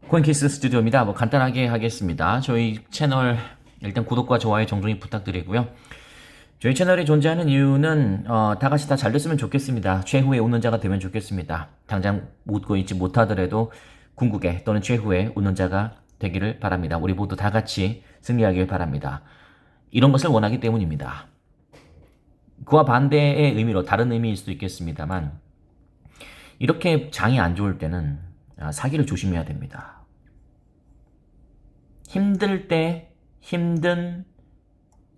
코인키스 스튜디오입니다. 간단하게 하겠습니다. 저희 채널 일단 구독과 좋아요 정중히 부탁드리고요. 저희 채널이 존재하는 이유는 다 같이 다 잘 됐으면 좋겠습니다. 최후의 운전자가 되면 좋겠습니다. 당장 웃고 있지 못하더라도 궁극의 또는 최후의 운전자가 되기를 바랍니다. 우리 모두 다 같이 승리하길 바랍니다. 이런 것을 원하기 때문입니다. 그와 반대의 의미로 다른 의미일 수도 있겠습니다만 이렇게 장이 안 좋을 때는 사기를 조심해야 됩니다. 힘들 때 힘든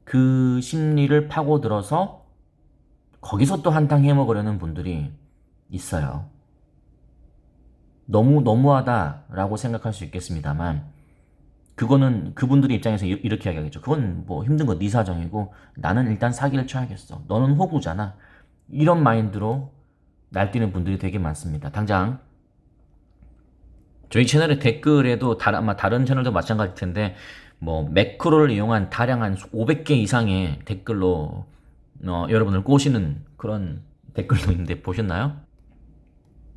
그 심리를 파고들어서 거기서 또 한탕 해먹으려는 분들이 있어요. 너무하다라고 생각할 수 있겠습니다만 그거는 그분들의 입장에서 이렇게 이야기하겠죠. 그건 뭐 힘든 거 네 사정이고 나는 일단 사기를 쳐야겠어. 너는 호구잖아. 이런 마인드로 날뛰는 분들이 되게 많습니다. 당장 저희 채널의 댓글에도 아마 다른 채널도 마찬가지일 텐데 매크로를 이용한 다량한 500개 이상의 댓글로 여러분을 꼬시는 그런 댓글도 있는데 보셨나요?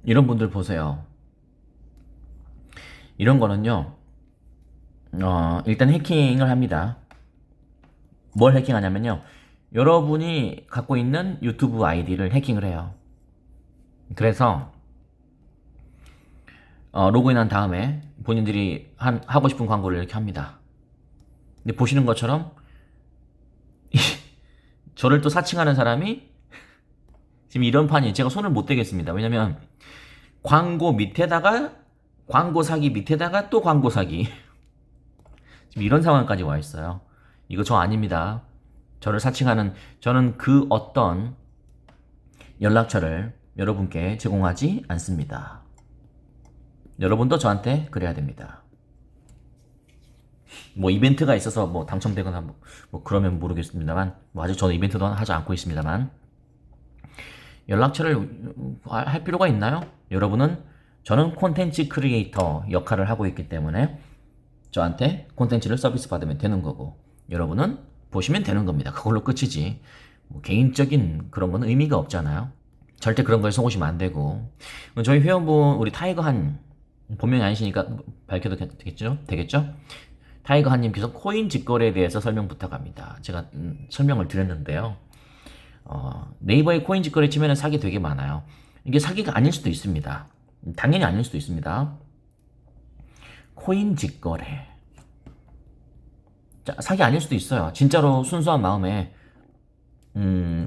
이런 분들 보세요. 이런 거는요 일단 해킹을 합니다. 뭘 해킹하냐면요, 여러분이 갖고 있는 유튜브 아이디를 해킹을 해요. 그래서 로그인한 다음에 본인들이 하고 싶은 광고를 이렇게 합니다. 근데 보시는 것처럼 저를 또 사칭하는 사람이 지금 이런 판이, 제가 손을 못 대겠습니다. 왜냐면 광고 밑에다가 광고 사기 밑에다가 또 광고 사기 지금 이런 상황까지 와 있어요. 이거 저 아닙니다. 저를 사칭하는, 저는 그 어떤 연락처를 여러분께 제공하지 않습니다. 여러분도 저한테 그래야 됩니다. 이벤트가 있어서 당첨되거나 그러면 모르겠습니다만, 아직 저는 이벤트도 하지 않고 있습니다만, 연락처를 할 필요가 있나요? 저는 콘텐츠 크리에이터 역할을 하고 있기 때문에 저한테 콘텐츠를 서비스 받으면 되는 거고, 여러분은 보시면 되는 겁니다. 그걸로 끝이지 개인적인 그런 건 의미가 없잖아요. 절대 그런 거에 속으시면 안 되고. 저희 회원분 우리 타이거 한, 본명이 아니시니까 밝혀도 되겠죠? 타이거 한님께서 코인 직거래에 대해서 설명 부탁합니다. 제가 설명을 드렸는데요. 네이버에 코인 직거래 치면 사기 되게 많아요. 이게 사기가 아닐 수도 있습니다. 당연히 아닐 수도 있습니다. 코인 직거래. 자, 사기 아닐 수도 있어요. 진짜로 순수한 마음에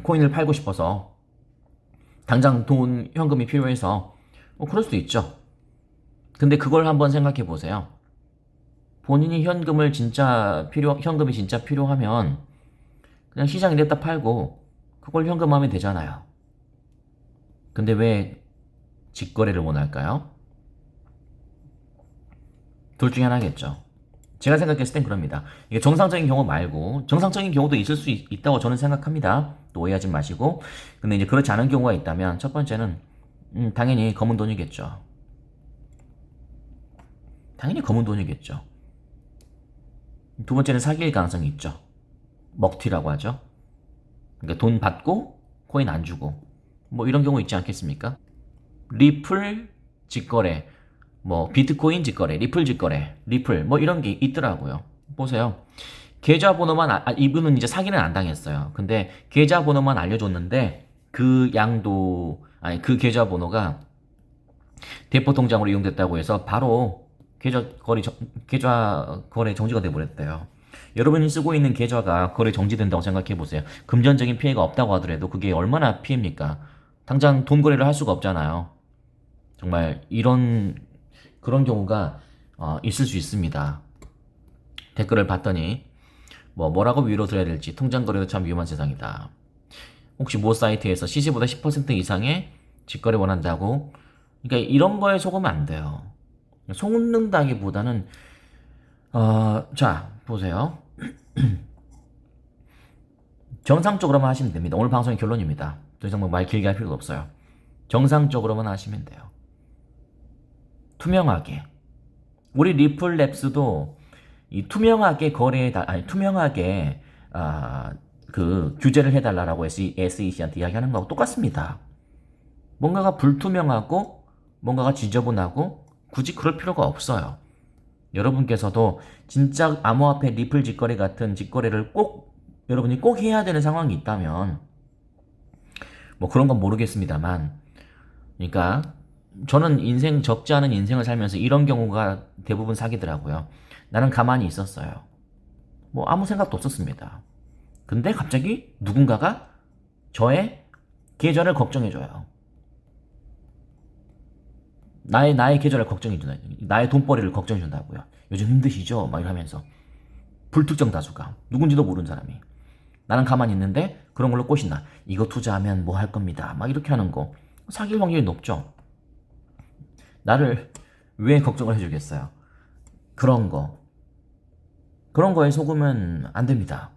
코인을 팔고 싶어서 당장 현금이 필요해서 그럴 수도 있죠. 근데 그걸 한번 생각해 보세요. 본인이 현금이 진짜 필요하면 그냥 시장에 냈다 팔고 그걸 현금화하면 되잖아요. 근데 왜 직거래를 원할까요? 둘 중에 하나겠죠. 제가 생각했을 땐 그럽니다. 이게 정상적인 경우 말고, 정상적인 경우도 있을 수 있다고 저는 생각합니다. 또 오해하지 마시고. 근데 이제 그렇지 않은 경우가 있다면, 첫 번째는 당연히 검은 돈이겠죠. 당연히 검은 돈이겠죠. 두 번째는 사기일 가능성이 있죠. 먹튀라고 하죠. 그러니까 돈 받고 코인 안 주고 이런 경우 있지 않겠습니까? 리플 직거래, 비트코인 직거래, 리플 직거래, 리플 이런 게 있더라고요. 보세요. 계좌번호만 이분은 이제 사기는 안 당했어요. 근데 계좌번호만 알려줬는데 그 계좌번호가 대포 통장으로 이용됐다고 해서 바로 계좌 거래 정지가 돼버렸대요. 여러분이 쓰고 있는 계좌가 거래 정지된다고 생각해 보세요. 금전적인 피해가 없다고 하더라도 그게 얼마나 피해입니까? 당장 돈 거래를 할 수가 없잖아요. 정말 그런 경우가 있을 수 있습니다. 댓글을 봤더니 뭐라고 위로드려야 될지, 통장 거래도 참 위험한 세상이다. 혹시 모 사이트에서 시세보다 10% 이상의 직거래 원한다고? 그러니까 이런 거에 속으면 안 돼요. 속는다기보다는 자 보세요. 정상적으로만 하시면 됩니다. 오늘 방송의 결론입니다. 더 이상 말 길게 할 필요도 없어요. 정상적으로만 하시면 돼요. 투명하게. 우리 리플랩스도 이 투명하게 투명하게 그 규제를 해달라고 SEC한테 이야기하는 거하고 똑같습니다. 뭔가가 불투명하고 뭔가가 지저분하고 굳이 그럴 필요가 없어요. 여러분께서도 진짜 암호화폐 리플 직거래 같은 직거래를 여러분이 꼭 해야 되는 상황이 있다면, 뭐 그런 건 모르겠습니다만, 그러니까 저는 적지 않은 인생을 살면서 이런 경우가 대부분 사기더라고요. 나는 가만히 있었어요. 뭐 아무 생각도 없었습니다. 근데 갑자기 누군가가 저의 계좌를 걱정해줘요. 나의 계좌를 걱정해준다. 나의 돈벌이를 걱정해준다고요. 요즘 힘드시죠? 막 이러면서. 불특정 다수가. 누군지도 모르는 사람이. 나는 가만히 있는데 그런 걸로 꼬신다. 이거 투자하면 뭐 할 겁니다. 막 이렇게 하는 거. 사귈 확률이 높죠. 나를 왜 걱정을 해주겠어요? 그런 거에 속으면 안 됩니다.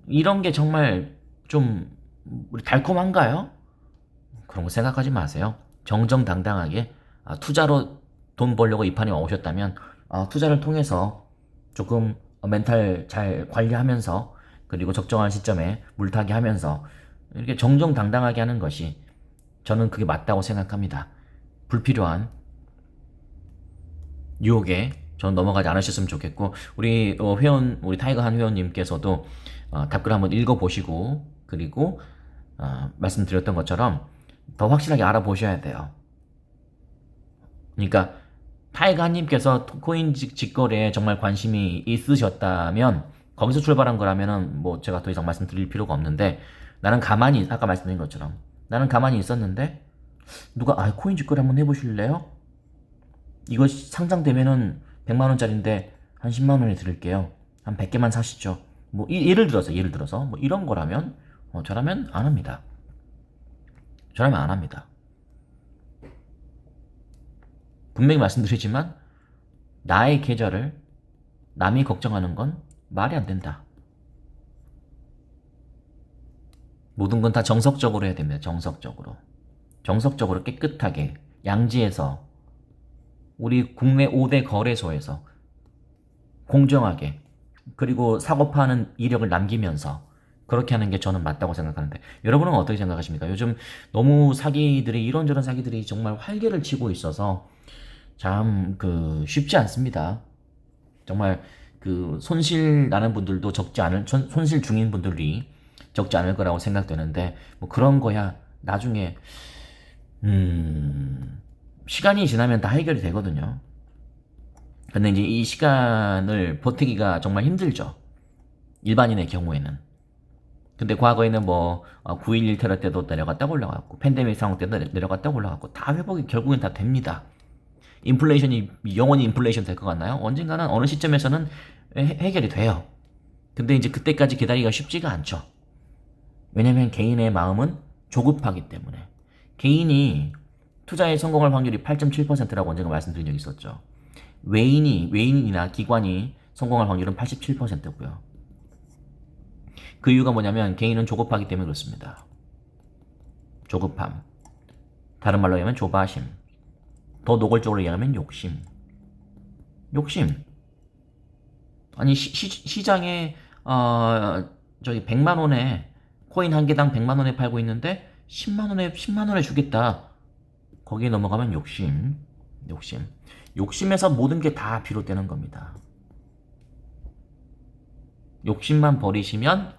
이런 게 정말 좀 우리 달콤한가요? 그런 거 생각하지 마세요. 정정당당하게 투자로 돈 벌려고 이 판에 오셨다면 투자를 통해서 조금 멘탈 잘 관리하면서, 그리고 적정한 시점에 물타기 하면서 이렇게 정정당당하게 하는 것이 저는 그게 맞다고 생각합니다. 불필요한 유혹에 저는 넘어가지 않으셨으면 좋겠고, 우리 타이거 한 회원님께서도 답글 한번 읽어보시고, 그리고 말씀드렸던 것처럼 더 확실하게 알아보셔야 돼요. 그러니까 타이거 한님께서 코인 직거래에 정말 관심이 있으셨다면, 거기서 출발한 거라면은 뭐 제가 더 이상 말씀드릴 필요가 없는데, 아까 말씀드린 것처럼 나는 가만히 있었는데 누가 코인 직거래 한번 해보실래요? 이거 상장되면은 100만원짜리인데 한 10만원에 드릴게요. 한 100개만 사시죠. 뭐 예를 들어서 뭐 이런 거라면 저라면 안 합니다. 저라면 안 합니다. 분명히 말씀드리지만 나의 계좌를 남이 걱정하는 건 말이 안 된다. 모든 건 다 정석적으로 해야 됩니다. 정석적으로 깨끗하게 양지에서, 우리 국내 5대 거래소에서 공정하게, 그리고 사고 파는 이력을 남기면서 그렇게 하는 게 저는 맞다고 생각하는데, 여러분은 어떻게 생각하십니까? 요즘 너무 이런저런 사기들이 정말 활개를 치고 있어서 참 쉽지 않습니다. 정말 손실 나는 분들도 손실 중인 분들이 적지 않을 거라고 생각되는데, 뭐 그런 거야 나중에 시간이 지나면 다 해결이 되거든요. 근데 이제 이 시간을 버티기가 정말 힘들죠. 일반인의 경우에는. 근데 과거에는 9.11 테러 때도 내려갔다가 올라갔고, 팬데믹 상황 때도 내려갔다가 올라갔고, 다 회복이 결국엔 다 됩니다. 인플레이션이 영원히 인플레이션 될 것 같나요? 언젠가는 어느 시점에서는 해결이 돼요. 근데 이제 그때까지 기다리기가 쉽지가 않죠. 왜냐면 개인의 마음은 조급하기 때문에. 개인이 투자에 성공할 확률이 8.7%라고 언젠가 말씀드린 적이 있었죠. 외인이나 기관이 성공할 확률은 87%고요. 그 이유가 뭐냐면 개인은 조급하기 때문에 그렇습니다. 조급함. 다른 말로 하면 조바심. 더 노골적으로 얘기하면 욕심. 아니 시장에 100만 원에 코인 한 개당 100만 원에 팔고 있는데 10만 원에 주겠다. 거기에 넘어가면 욕심. 욕심에서 모든 게 다 비롯되는 겁니다. 욕심만 버리시면,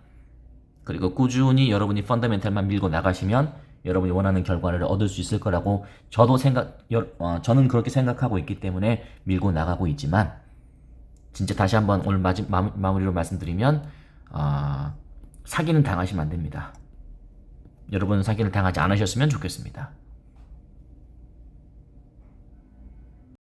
그리고 꾸준히 여러분이 펀더멘탈만 밀고 나가시면 여러분이 원하는 결과를 얻을 수 있을 거라고 저는 그렇게 생각하고 있기 때문에 밀고 나가고 있지만, 진짜 다시 한번 오늘 마무리로 말씀드리면 사기는 당하시면 안 됩니다. 여러분은 사기를 당하지 않으셨으면 좋겠습니다.